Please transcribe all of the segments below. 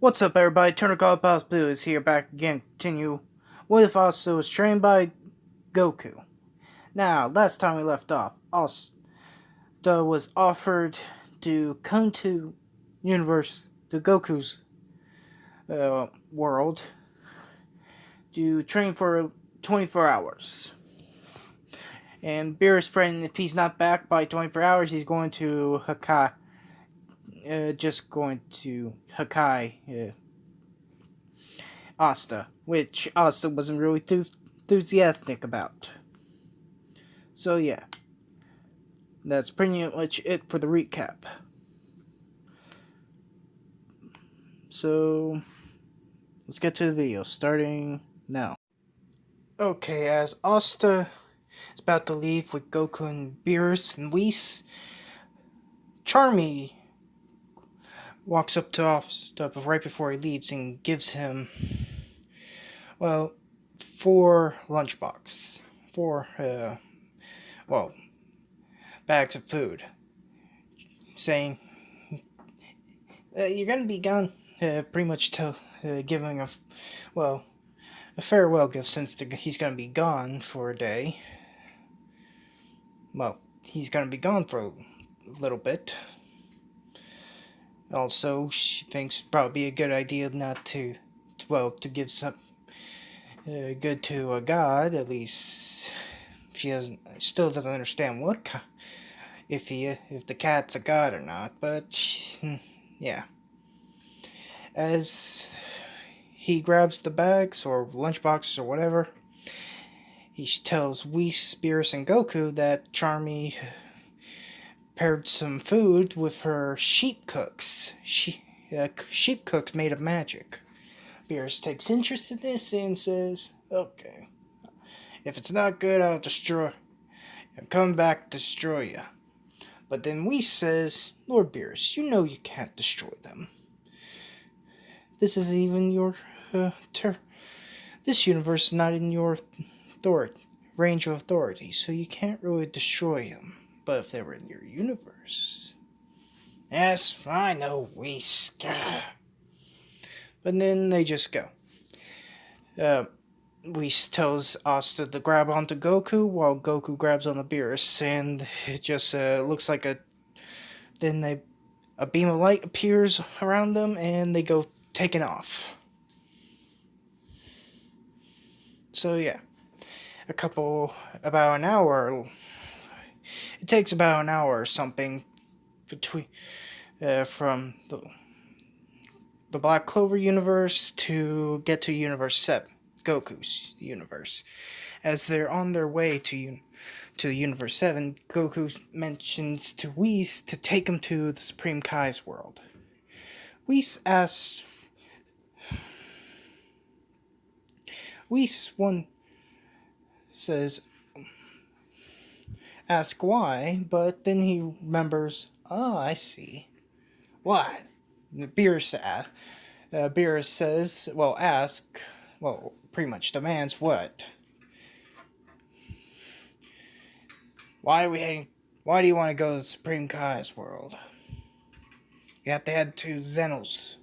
What's up, everybody? Turner Call Pals Blue is here back again. Continue. What if Asta was trained by Goku? Now, last time we left off, Asta was offered to come to Goku's world to train for 24 hours. And Beerus' friend, if he's not back by 24 hours, he's going to Hakai. Asta, which Asta wasn't really too enthusiastic about. So yeah, that's pretty much it for the recap. So let's get to the video, starting now. Okay, as Asta is about to leave with Goku and Beerus and Whis, Charmy walks up to Asta right before he leaves and gives him, well, 4 lunchbox. 4, bags of food. Saying, you're gonna be gone, pretty much giving a farewell gift since he's gonna be gone for a day. Well, he's gonna be gone for a little bit. Also, she thinks it'd probably be a good idea not to give some good to a god. At least she still doesn't understand if the cat's a god or not. But yeah, as he grabs the bags or lunchboxes or whatever, he tells Whis, Beerus, and Goku that Charmy prepared some food with her sheep cooks. Sheep cooks made of magic. Beerus takes interest in this and says, "Okay, if it's not good, I'll come back to destroy you." But then Whis says, "Lord Beerus, you know you can't destroy them. This isn't even your this universe is not in your range of authority, so you can't really destroy them. But if they were in your universe..." "Yes, I know, Whis." But then they just go. Whis tells Asta to grab onto Goku, while Goku grabs onto Beerus, and it just looks like a beam of light appears around them, and they go taking off. So yeah, about an hour. It takes about an hour or something from the Black Clover universe to get to Universe 7, Goku's universe. As they're on their way to Universe 7, Goku mentions to Whis to take him to the Supreme Kai's world. Whis asks why, but then he remembers, I see. What? Beerus says, pretty much demands what? Why do you want to go to the Supreme Kai's world? You have to head to Zeno's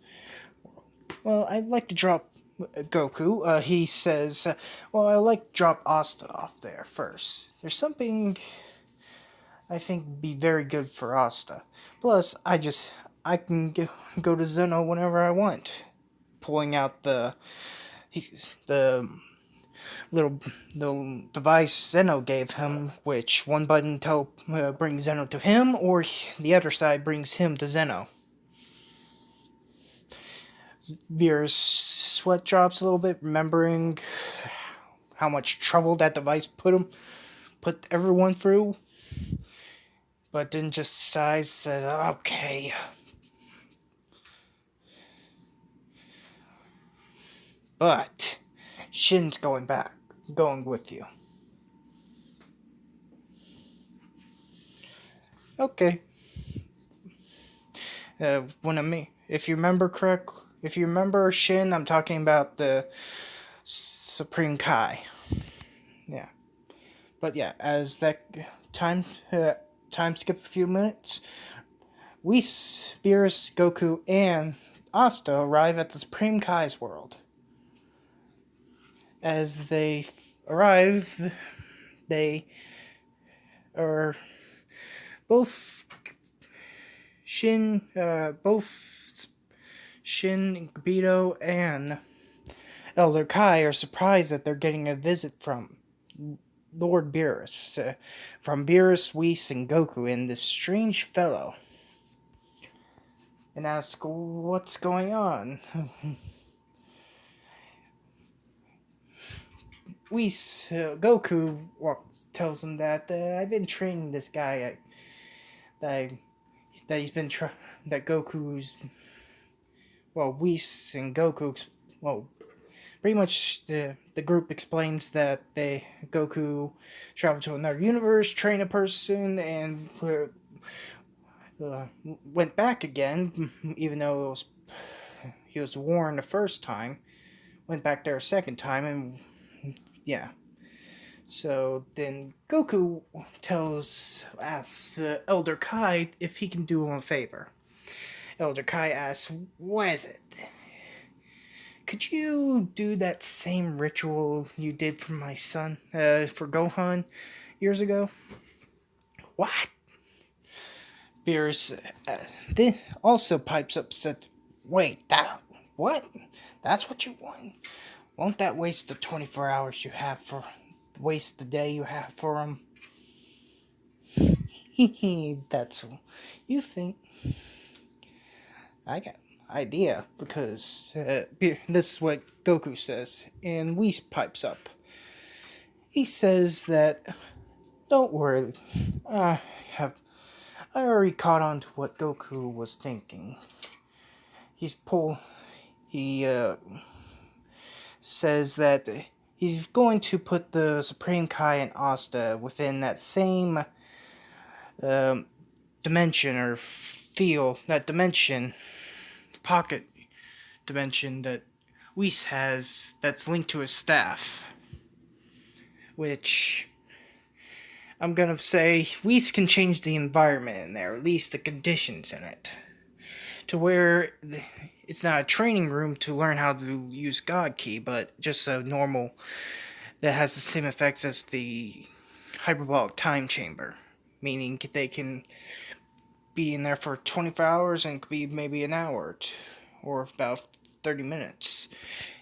world. Well, I'd like to drop Goku. He says, I'd like to drop Asta off there first. There's something I think would be very good for Asta. Plus, I can go to Zeno whenever I want." Pulling out the little device Zeno gave him, which one button brings Zeno to him, or the other side brings him to Zeno. Beerus' sweat drops a little bit, remembering how much trouble that device put everyone through. But then just sighs, says, "Okay." But Shin's going with you. Okay. If you remember Shin, I'm talking about the Supreme Kai. Yeah. But yeah, as that time skip a few minutes, Whis, Beerus, Goku, and Asta arrive at the Supreme Kai's world. As they arrive, they are both both Shin, Gabito, and Elder Kai are surprised that they're getting a visit from Lord Beerus, from Beerus, Whis, and Goku, and this strange fellow, and ask what's going on. Whis, Goku tells him that I've been training this guy. That he's been that Goku's Whis and Goku pretty much the group explains that Goku traveled to another universe, trained a person, and went back again, even though he was warned the first time. Went back there a second time, and yeah. So then Goku asks Elder Kai if he can do him a favor. Elder Kai asks, "What is it? Could you do that same ritual you did for my son, for Gohan, years ago?" What? Beerus then also pipes up, said, "Wait, what? That's what you want? Won't that waste the 24 hours you have waste the day you have for him?" That's what you think. I got an idea, because this is what Goku says, and Whis pipes up. He says that, "Don't worry, I already caught on to what Goku was thinking. He says that he's going to put the Supreme Kai and Asta within that same dimension or that dimension, pocket dimension that Whis has, that's linked to his staff. Which, I'm gonna say, Whis can change the environment in there, at least the conditions in it, to where it's not a training room to learn how to use God Ki, but just a normal that has the same effects as the hyperbolic time chamber, meaning they can be in there for 24 hours and could be maybe an hour or about 30 minutes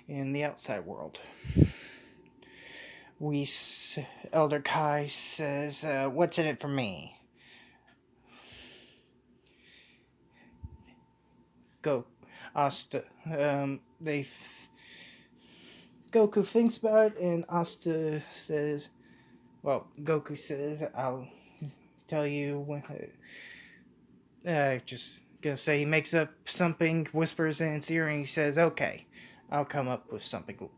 in the outside world. Elder Kai says, "What's in it for me?" Asta. Goku thinks about it, and Asta says, Goku says, "I'll tell you when." Just gonna say he makes up something, whispers in his ear, and he says, "Okay, I'll come up with something."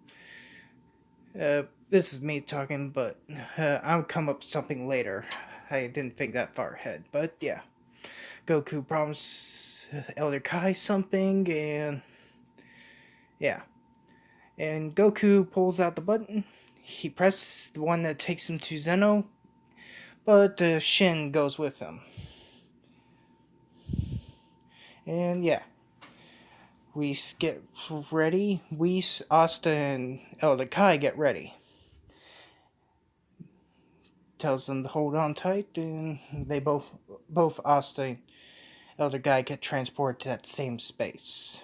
This is me talking, but I'll come up with something later. I didn't think that far ahead, but yeah. Goku promised Elder Kai something, and yeah. And Goku pulls out the button. He presses the one that takes him to Zeno, but Shin goes with him. And yeah. We get ready. Whis, Asta, and Elder Kai get ready. Tells them to hold on tight, and they both Asta and Elder Kai get transported to that same space.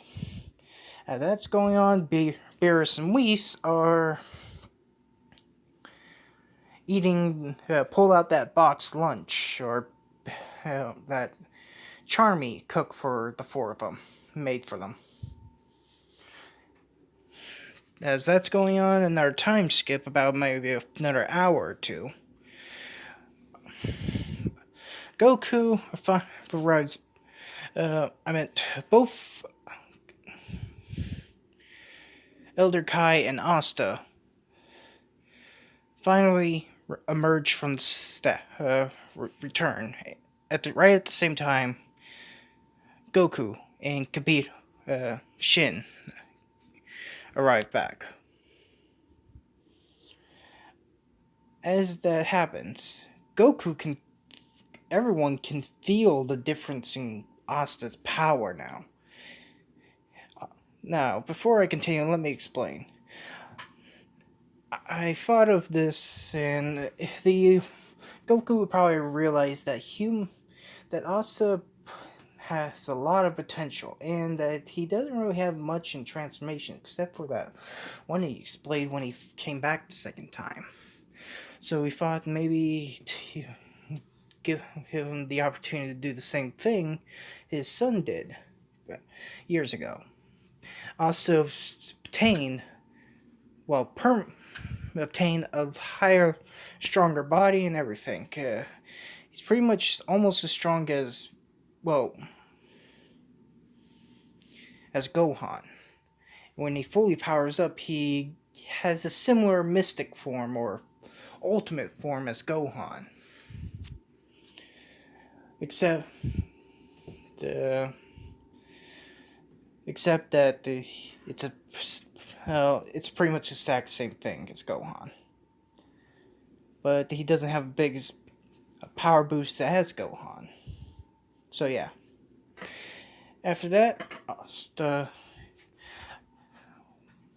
As that's going on, Beerus and Whis are eating, pull out that box lunch, or that Charmy cooked for the four of them, made for them. As that's going on, another time skip about maybe another hour or two. Goku arrives. Both Elder Kai and Asta finally emerge from the return. Right at the same time, Goku and Shin arrive back. As that happens, everyone can feel the difference in Asta's power now. Now, before I continue, let me explain. I thought of this, and the Goku would probably realize that that Asta has a lot of potential, and that he doesn't really have much in transformation, except for that one he explained when he came back the second time. So we thought maybe to give him the opportunity to do the same thing his son did years ago. Also obtain, well, obtain a higher, stronger body and everything. He's pretty much almost as strong as, well, as Gohan. When he fully powers up, he has a similar mystic form or ultimate form as Gohan. Except that it's pretty much the exact same thing as Gohan. But he doesn't have a big power boost as Gohan. So yeah. After that,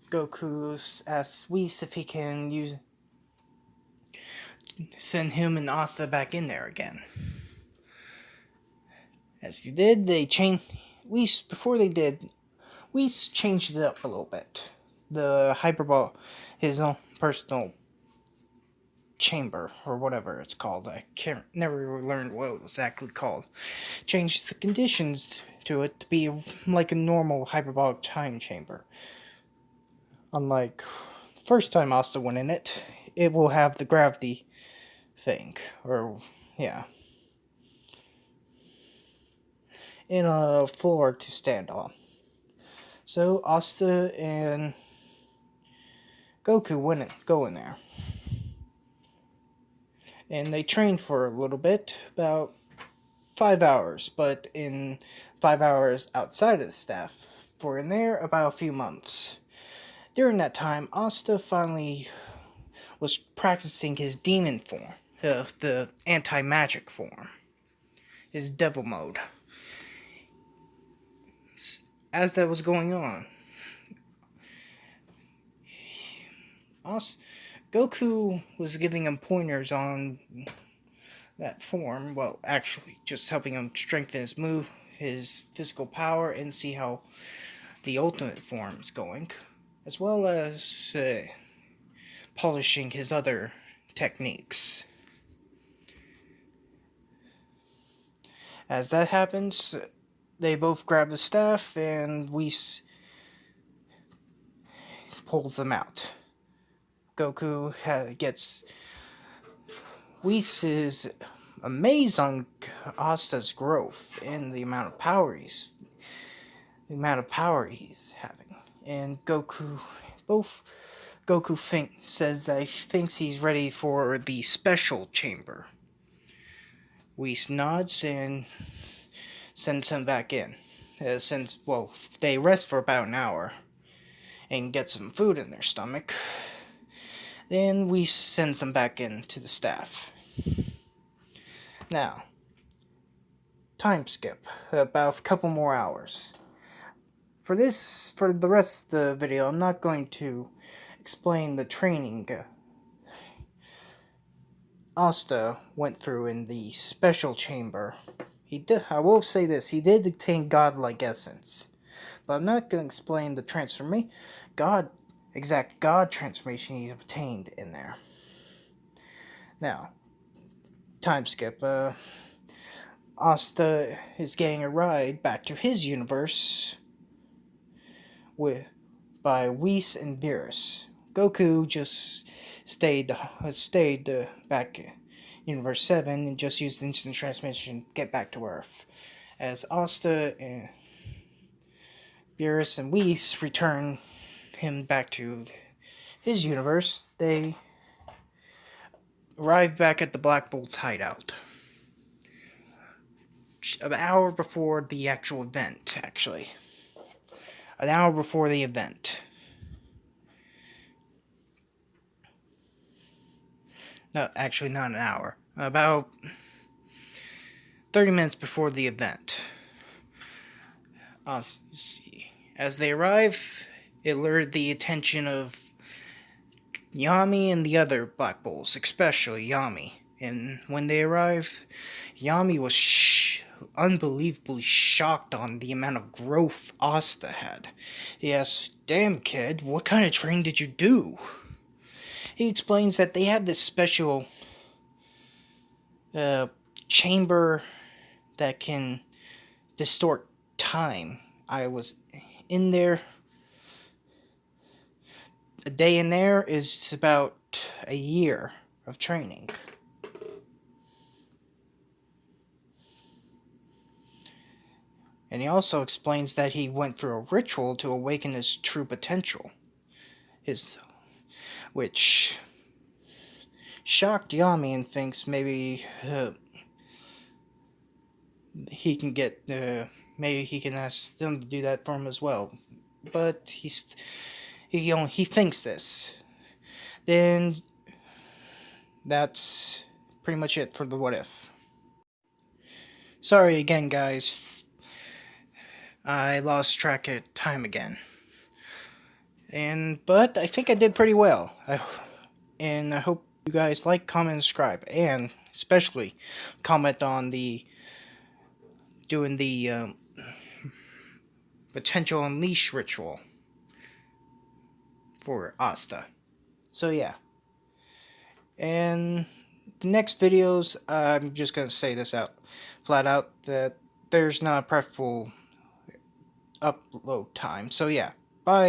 Goku asks Whis if he can send him and Asta back in there again. As he did, they changed. Before they did, Whis changed it up a little bit. The Hyperball, his own personal chamber, or whatever it's called. I never learned what it was exactly called. Changed the conditions to it to be like a normal hyperbolic time chamber. Unlike the first time Asta went in it, it will have the gravity thing, or yeah, in a floor to stand on. So Asta and Goku go in there. And they trained for a little bit, about 5 hours, but in 5 hours outside of the staff, for in there about a few months. During that time, Asta finally was practicing his demon form, the anti-magic form, his devil mode. As that was going on, Goku was giving him pointers on that form. Well, actually, just helping him strengthen his physical power, and see how the ultimate form is going, as well as polishing his other techniques. As that happens, they both grab the staff, and Whis pulls them out. Goku gets Whis is amazed on Asta's growth and the amount of power he's having. And Goku says that he thinks he's ready for the special chamber. Whis nods and sends him back in. They rest for about an hour and get some food in their stomach. Then Whis sends them back into the staff. Now, time skip, about a couple more hours. For the rest of the video, I'm not going to explain the training Asta went through in the special chamber. I will say this, he did attain godlike essence. But I'm not going to explain the exact God transformation he obtained in there. Now, time skip. Asta is getting a ride back to his universe by Whis and Beerus. Goku just stayed back in Universe 7 and just used instant transmission to get back to Earth. As Asta and Beerus and Whis return him back to his universe, they arrive back at the Black Bolt's hideout. An hour before the actual event, actually. An hour before the event. No, actually not an hour. About 30 minutes before the event. As they arrive, it lured the attention of Yami and the other Black Bulls, especially Yami. And when they arrive, Yami was unbelievably shocked on the amount of growth Asta had. He asks, "Damn kid, what kind of training did you do?" He explains that they have this special chamber that can distort time. I was in there. A day in there is about a year of training. And he also explains that he went through a ritual to awaken his true potential. Which shocked Yami and thinks maybe he can get, maybe he can ask them to do that for him as well. But he thinks this. Then that's pretty much it for the what if. Sorry again, guys. I lost track of time again. But I think I did pretty well. And I hope you guys like, comment, and subscribe, and especially comment on doing the potential unleash ritual for Asta. So yeah. And the next videos, I'm just gonna say this out flat out that there's not a preferable upload time. So yeah, bye.